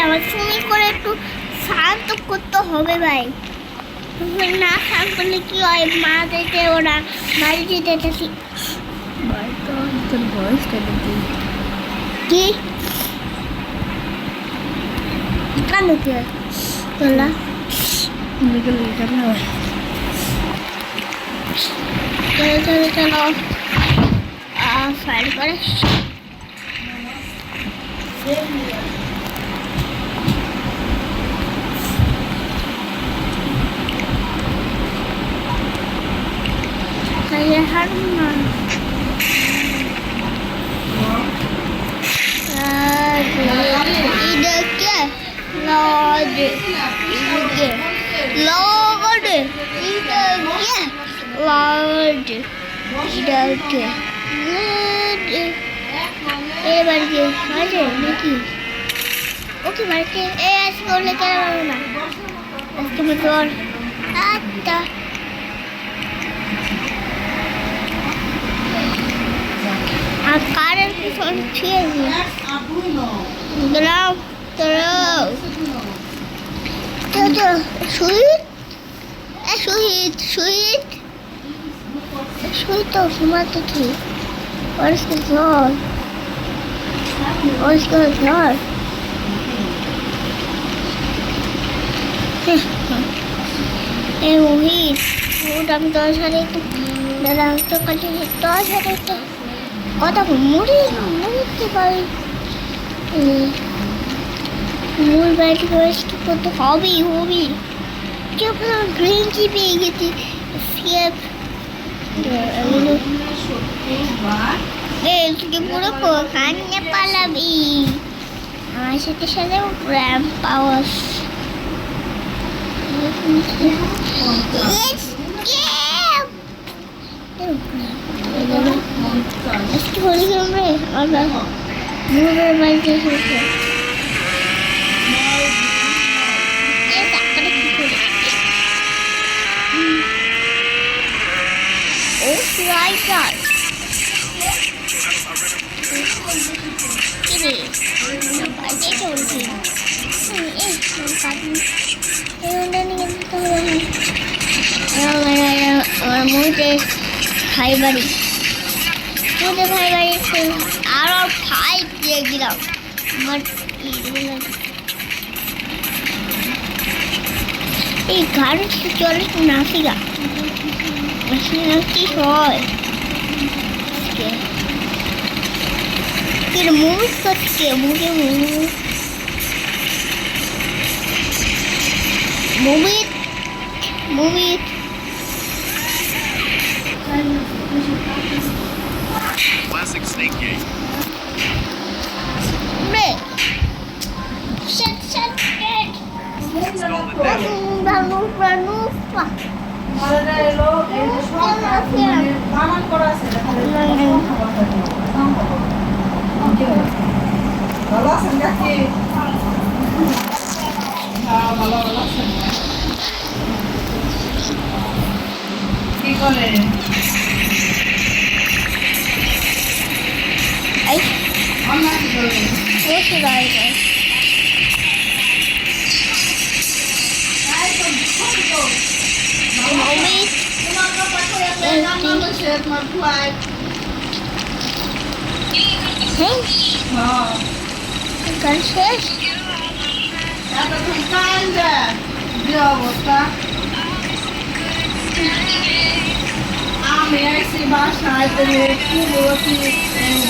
আমার সুমি করে একটু শান্ত করতে হবে ভাই। না শান্ত করলে কি হয়, মা যেতে ওরা বাড়ি যেতে থাকি। তোর বয়সটা দেখি কি কেন কি তোলা চলো চলো চলো ফাইল করে হারমোনা ಇದಕ್ಕೆ ಲಾಡ್ ಇದಕ್ಕೆ ಲಾಡ್ ಇದಕ್ಕೆ ಲಾಡ್ ಇದಕ್ಕೆ বাড়িতে আছে নাকি? ওকে বাড়িতে আজকে করলে কেন পারবো না? আজকে তোর আচ্ছা আর কারের পিছন ছিঁড়ে গেলাম তো শহীদ শহীদ শহীদ শহীদ তো ঘুমাতে ঠিক পরিষ্কার ঘর পরিষ্কার ঘর এই মোহিত আমি তোর সাথে একটু দাদা তোর কাছে তোর সাথে একটু কথা মরতে পারি মূল বাড়িতে প্রবেশ করতে হবি কেউ গ্রিন কি পেয়ে গেছি তুই পুরো কান্না পালাবি আমার সাথে সাথে র্যাম্প পাওয়াস আজকে বলি কেমন রে আমার মুখের বাড়িতে এসেছে ও রাইটার কিরে বাড়িতে চলছি আমার মুখে ভাই বাড়ি আরো ভাই দিয়ে দিলাম আমার এই গাড়ি চলে নাসিগা কি হয় মুভ করছে মুখে movie Classic snake game. Rick. Shut it. Install the demo. কি করে Ay, আমরা কি করব what's the right? অবস্থা আমি আসছি বাসায় খুব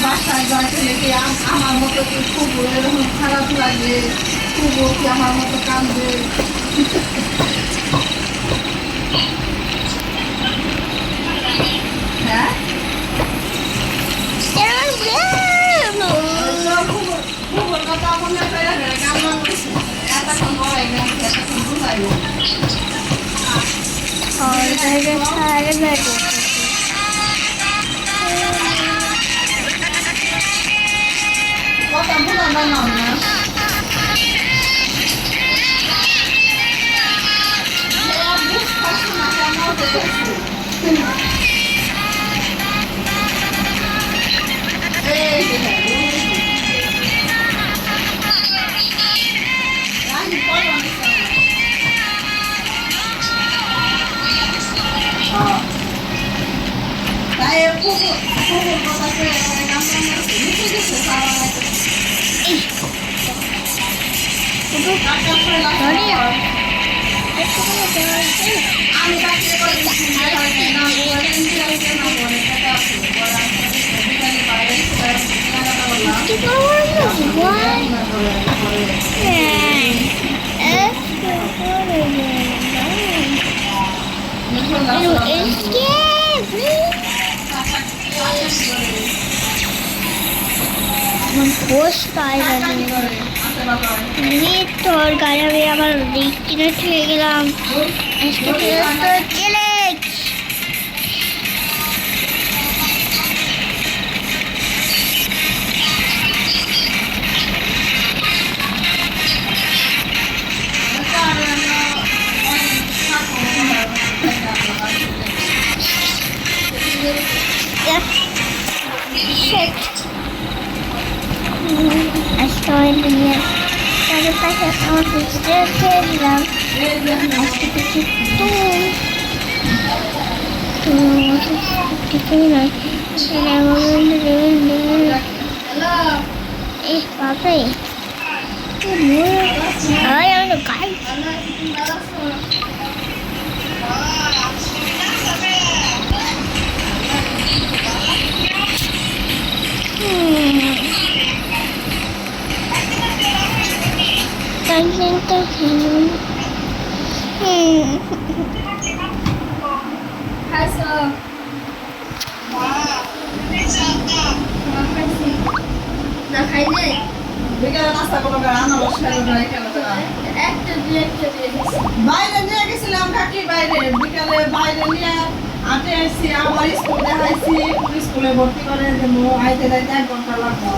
বাসায় যাইতে লেগে আমার মতো কি খুব এরকম খারাপ লাগে খুব কি আমার মতো কান্দে হ্যাঁ খুব কথা মনে করে কান্না করছে এতক্ষণ হয় না এতক্ষণ বুঝাইব কথা বুঝাবে না ডাক্তার করে ধরে না। লাগবে। একটু করে দেওয়া আছে। আমি ডাক্তার করে দিচ্ছি, না হয় না, বলে ইন্টারভিউ না বলে, টাকা আছে, বলে আমি বিকালে বাইরে কেনাকাটা করলাম। কি করবো আমরা? Why? না করে, পরে Escape. আমার পোষ পাই তোর গাড়ি আমি আবার ডিসকানেক্ট হয়ে গেলাম আজকে তো চ্যালেঞ্জ আজকে আমার দুনিয়া তাদের পাশে আমার পিছিয়ে খেললাম আজকে কিছু কিছুই নয় এই বাবাই আমি তো গাই বিকালে নাস্তা করলো আনারস খাইলো না এখানে তো বাইরে নিয়ে গেছিলাম কাকি বাইরে বিকালে বাইরে নিয়ে আটে আসছি আবার স্কুল দেখাইছি স্কুলে ভর্তি করে দেবো আইতে যাইতে 1 ঘন্টা লাগবে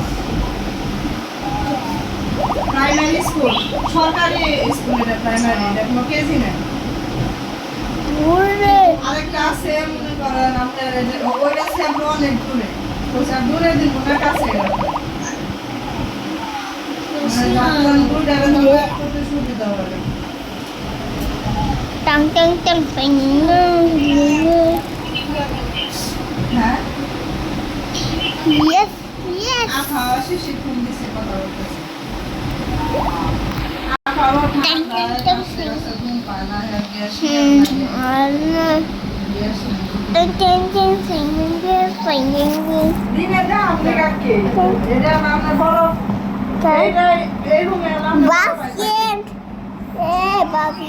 প্রাইমারি স্কুল সরকারি স্কুল এটা প্রাইমারি এটা কোনো কেজি না আরেকটা আছে মনে করেন আপনার ওইটা আছে আমরা অনেক দূরে ওইটা দূরে দিন ওটা কাছে Tăng tăng tăng phải হ্যাঁ yes yes আখা শিশি ফুল দিছে কথা বলতেছে আখা আবার ঘুম পায় না gas tăng tăng tăng phải দিনে দাও আপনি কাকে এটা আমরা বড় cái এইটা এই রুমে আমরা basket eh basket